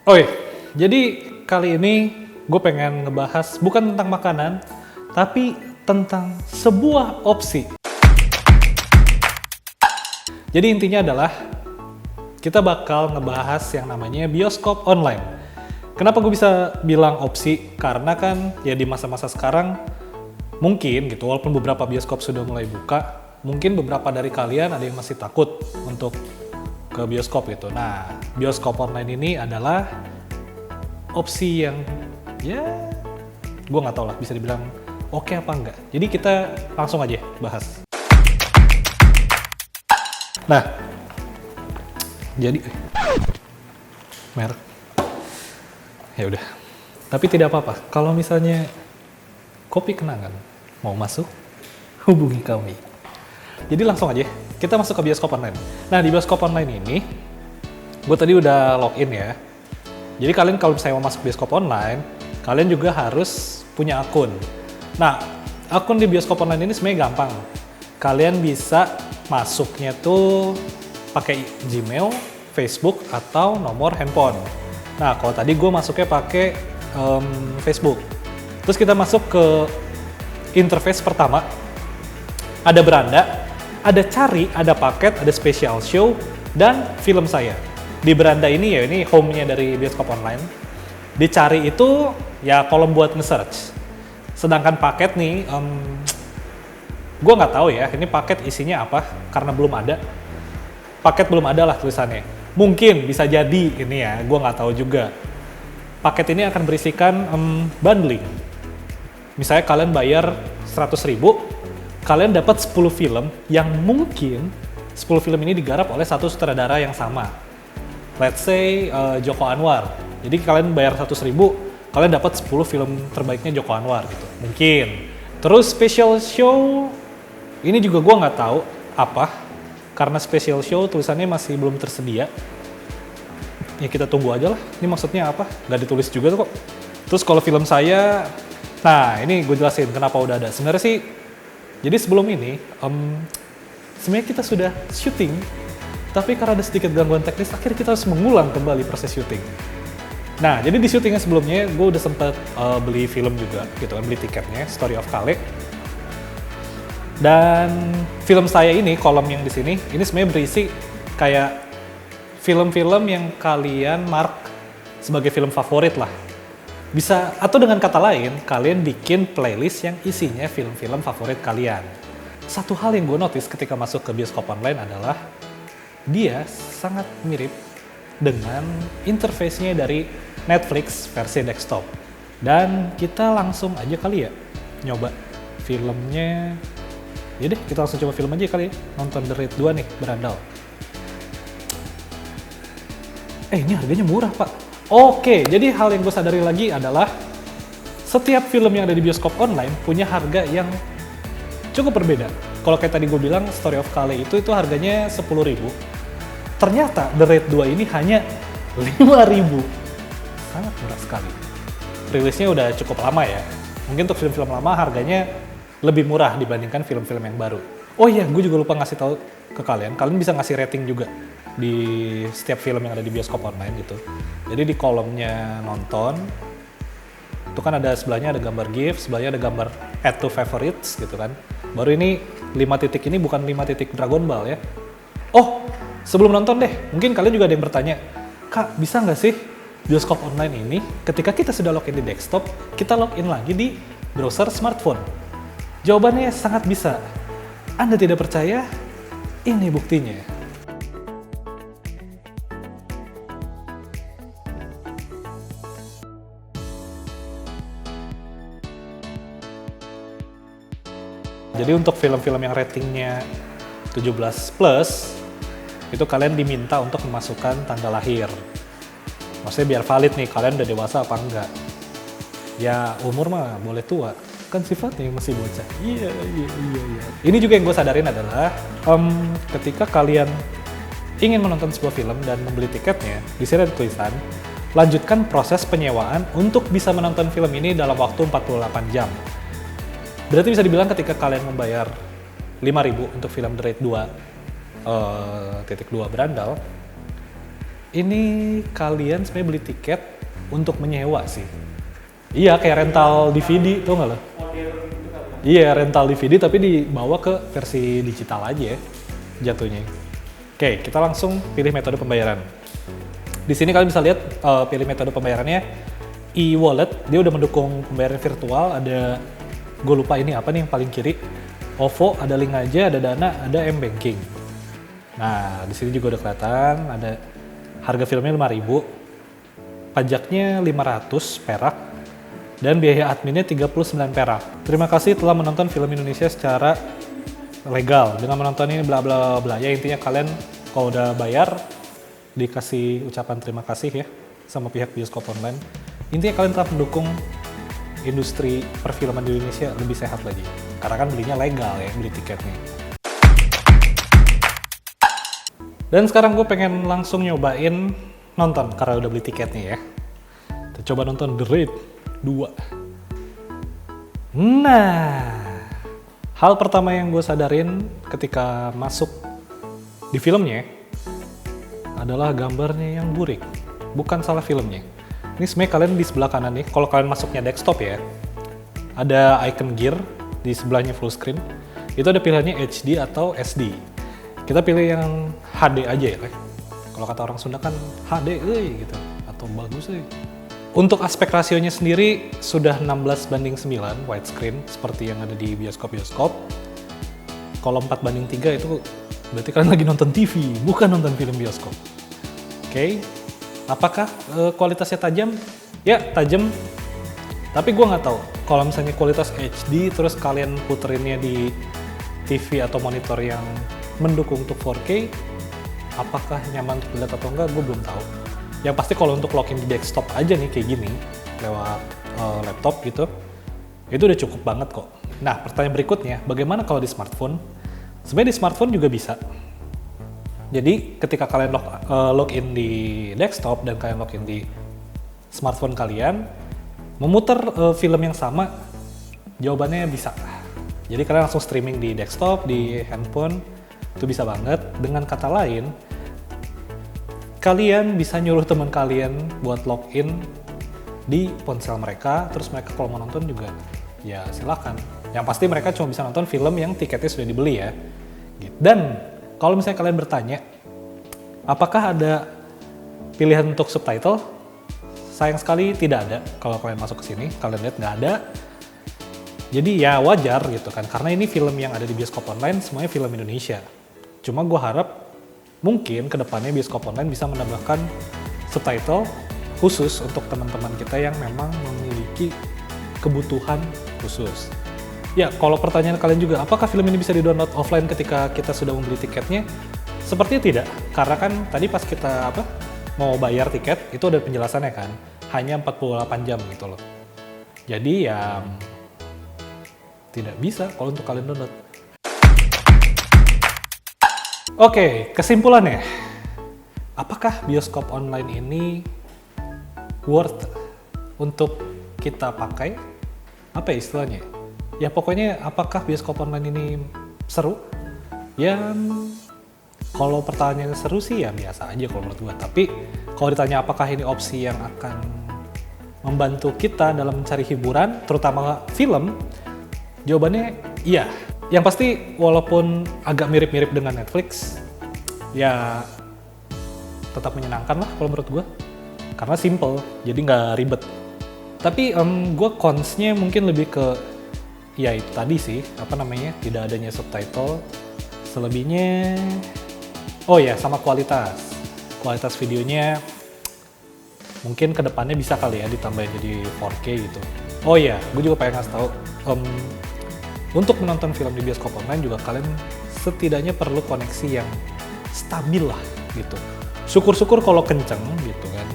Oke, jadi kali ini gue pengen ngebahas bukan tentang makanan, tapi tentang sebuah opsi. Jadi intinya adalah kita bakal ngebahas yang namanya bioskop online. Kenapa gue bisa bilang opsi? Karena kan ya di masa-masa sekarang mungkin gitu, walaupun beberapa bioskop sudah mulai buka, mungkin beberapa dari kalian ada yang masih takut untuk ke bioskop gitu. Nah, bioskop online ini adalah opsi yang ya gue nggak tahu lah bisa dibilang oke apa enggak. Jadi kita langsung aja bahas. Nah, jadi merek ya udah. Tapi tidak apa-apa. Kalau misalnya kopi kenangan mau masuk, hubungi kami. Jadi langsung aja kita masuk ke bioskop online. Nah, di bioskop online ini gue tadi udah login ya. Jadi kalian kalau misalnya mau masuk bioskop online, kalian juga harus punya akun. Nah, akun di bioskop online ini sebenarnya gampang. Kalian bisa masuknya tuh pakai Gmail, Facebook, atau nomor handphone. Nah, kalau tadi gue masuknya pakai Facebook. Terus kita masuk ke interface pertama. Ada beranda, ada cari, ada paket, ada special show, dan film saya. Di beranda ini ya, ini home-nya dari bioskop online. Dicari itu ya kolom buat nge-search. Sedangkan paket nih, gue nggak tahu ya, ini paket isinya apa, karena belum ada. Paket belum ada lah tulisannya. Mungkin bisa jadi ini ya, gue nggak tahu juga. Paket ini akan berisikan bundling. Misalnya kalian bayar 100.000, kalian dapat 10 film yang mungkin 10 film ini digarap oleh satu sutradara yang sama. Let's say Joko Anwar. Jadi kalian bayar 100.000, kalian dapat 10 film terbaiknya Joko Anwar gitu. Mungkin. Terus special show, ini juga gue nggak tahu apa. Karena special show tulisannya masih belum tersedia. Ya kita tunggu aja lah. Ini maksudnya apa? Nggak ditulis juga tuh kok. Terus kalau film saya, nah ini gue jelasin kenapa udah ada. Sebenarnya sih, jadi sebelum ini, sebenarnya kita sudah syuting, tapi karena ada sedikit gangguan teknis, akhirnya kita harus mengulang kembali proses syuting. Nah, jadi di syutingnya sebelumnya, gue udah sempet beli film juga, gitu kan, beli tiketnya, Story of Kale. Dan film saya ini, kolom yang di sini, ini sebenarnya berisi kayak film-film yang kalian mark sebagai film favorit lah. Bisa, atau dengan kata lain, kalian bikin playlist yang isinya film-film favorit kalian. Satu hal yang gue notice ketika masuk ke bioskop online adalah dia sangat mirip dengan interface-nya dari Netflix versi desktop. Dan kita langsung aja kali ya nyoba filmnya. Yaudah, kita langsung coba film aja kali ya. Nonton The Raid 2 nih, berandal. Ini harganya murah, Pak. Oke, jadi hal yang gue sadari lagi adalah setiap film yang ada di bioskop online punya harga yang cukup berbeda. Kalau kayak tadi gue bilang Story of Kale itu harganya 10.000. Ternyata The Raid 2 ini hanya 5.000. Sangat murah sekali. Rilisnya udah cukup lama ya. Mungkin untuk film-film lama harganya lebih murah dibandingkan film-film yang baru. Oh iya, gue juga lupa ngasih tahu ke kalian. Kalian bisa ngasih rating juga di setiap film yang ada di bioskop online gitu. Jadi di kolomnya nonton, itu kan ada sebelahnya ada gambar GIF, sebelahnya ada gambar add to favorites gitu kan. Baru ini 5 titik ini bukan 5 titik Dragon Ball ya. Oh, sebelum nonton deh, mungkin kalian juga ada yang bertanya, Kak, bisa nggak sih bioskop online ini ketika kita sudah login di desktop, kita login lagi di browser smartphone? Jawabannya sangat bisa. Anda tidak percaya? Ini buktinya. Jadi untuk film-film yang ratingnya 17+, itu kalian diminta untuk memasukkan tanggal lahir. Maksudnya biar valid nih, kalian udah dewasa apa enggak. Ya umur mah boleh tua, kan sifatnya yang masih bocah. Iya. Ini juga yang gue sadarin adalah, ketika kalian ingin menonton sebuah film dan membeli tiketnya, di sini ada tulisan, lanjutkan proses penyewaan untuk bisa menonton film ini dalam waktu 48 jam. Berarti bisa dibilang ketika kalian membayar 5.000 untuk film The Raid 2, titik 2 berandal, Ini kalian sebenarnya beli tiket untuk menyewa sih. Iya, kayak rental DVD tuh nggak lo? Iya, rental DVD tapi dibawa ke versi digital aja ya, jatuhnya. Oke, kita langsung pilih metode pembayaran. Di sini kalian bisa lihat pilih metode pembayarannya e-wallet. Dia udah mendukung pembayaran virtual. Ada, gue lupa ini apa nih yang paling kiri. OVO, ada Link aja, ada Dana, ada M-Banking. Nah, di sini juga udah kelihatan ada harga filmnya 5.000, pajaknya 500 perak, dan biaya adminnya 39 perak. Terima kasih telah menonton film Indonesia secara legal. Dengan menonton ini bla bla bla. Ya intinya kalian kalau udah bayar dikasih ucapan terima kasih ya sama pihak bioskop online. Intinya kalian telah mendukung industri perfilman di Indonesia lebih sehat lagi. Karena kan belinya legal ya, beli tiketnya. Dan sekarang gue pengen langsung nyobain nonton karena udah beli tiketnya ya. Kita coba nonton The Raid 2. Nah, hal pertama yang gue sadarin ketika masuk di filmnya adalah gambarnya yang burik. Bukan salah filmnya. Ini sebenarnya kalian di sebelah kanan nih, kalau kalian masuknya desktop ya, ada icon gear di sebelahnya full screen. Itu ada pilihannya HD atau SD. Kita pilih yang HD aja ya, kalau kata orang Sunda kan HD gitu, atau bagus Untuk aspek rasionya sendiri sudah 16:9 widescreen seperti yang ada di bioskop-bioskop. Kalau 4:3 itu berarti kalian lagi nonton TV, bukan nonton film bioskop. Oke. Apakah kualitasnya tajam? Ya, tajam. Tapi gue nggak tahu kalau misalnya kualitas HD terus kalian puterinnya di TV atau monitor yang mendukung untuk 4K, apakah nyaman untuk dilihat atau enggak, gue belum tahu. Yang pasti kalau untuk login di desktop aja nih kayak gini, lewat laptop gitu, itu udah cukup banget kok. Nah, pertanyaan berikutnya, bagaimana kalau di smartphone? Sebenarnya di smartphone juga bisa. Jadi ketika kalian login di desktop dan kalian login di smartphone kalian, memutar film yang sama, jawabannya bisa. Jadi kalian langsung streaming di desktop, di handphone, itu bisa banget. Dengan kata lain, kalian bisa nyuruh teman kalian buat login di ponsel mereka, terus mereka kalau mau nonton juga ya silakan. Yang pasti mereka cuma bisa nonton film yang tiketnya sudah dibeli ya. Dan kalau misalnya kalian bertanya, apakah ada pilihan untuk subtitle? Sayang sekali tidak ada. Kalau kalian masuk ke sini, kalian lihat nggak ada. Jadi ya wajar gitu kan, karena ini film yang ada di bioskop online semuanya film Indonesia. Cuma gue harap mungkin kedepannya bioskop online bisa menambahkan subtitle khusus untuk teman-teman kita yang memang memiliki kebutuhan khusus. Ya, kalau pertanyaan kalian juga, apakah film ini bisa di-download offline ketika kita sudah membeli tiketnya? Sepertinya tidak, karena kan tadi pas kita mau bayar tiket, itu ada penjelasannya kan, hanya 48 jam gitu loh. Jadi ya tidak bisa kalau untuk kalian download. Oke, kesimpulannya, apakah bioskop online ini worth untuk kita pakai? Apa ya istilahnya? Ya pokoknya apakah bioskop online ini seru? Ya kalau pertanyaannya seru sih ya biasa aja kalau menurut gue. Tapi kalau ditanya apakah ini opsi yang akan membantu kita dalam mencari hiburan, terutama film, jawabannya iya. Yang pasti walaupun agak mirip-mirip dengan Netflix, ya tetap menyenangkan lah kalau menurut gue. Karena simple, jadi nggak ribet. Tapi gue cons-nya mungkin lebih ke, ya itu tadi sih, tidak adanya subtitle. Selebihnya, oh ya sama kualitas. Kualitas videonya mungkin kedepannya bisa kali ya ditambahin jadi 4K gitu. Oh iya, gue juga pengen ngasih tahu, untuk menonton film di bioskop online juga kalian setidaknya perlu koneksi yang stabil lah gitu. Syukur-syukur kalau kenceng gitu kan.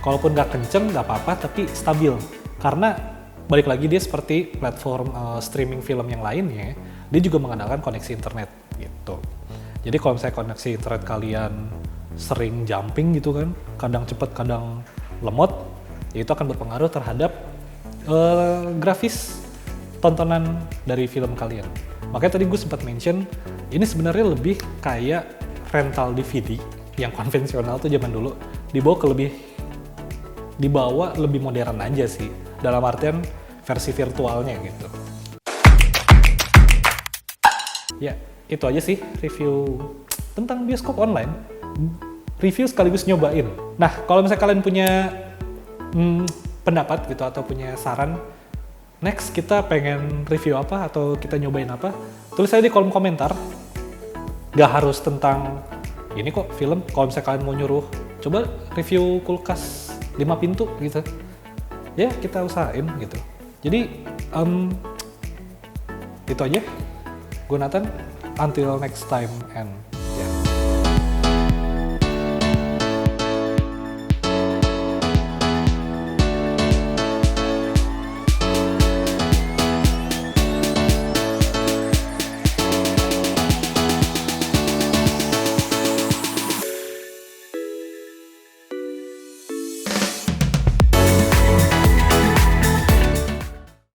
Kalaupun nggak kenceng nggak apa-apa tapi stabil. Karena balik lagi dia seperti platform streaming film yang lainnya, dia juga mengandalkan koneksi internet gitu. Jadi kalau misalnya koneksi internet kalian sering jumping gitu kan, kadang cepet kadang lemot, ya itu akan berpengaruh terhadap grafis tontonan dari film kalian. Makanya tadi gue sempat mention, ini sebenarnya lebih kayak rental DVD yang konvensional tuh zaman dulu dibawa lebih modern aja sih, dalam artian versi virtualnya gitu. Ya, itu aja sih review tentang bioskop online. Review sekaligus nyobain. Nah, kalau misalnya kalian punya pendapat gitu atau punya saran, next kita pengen review apa atau kita nyobain apa, tulis aja di kolom komentar. Gak harus tentang ini kok film, kalau misalnya kalian mau nyuruh coba review kulkas 5 pintu gitu, ya kita usahain gitu. Jadi itu aja. Gue Nathan, until next time and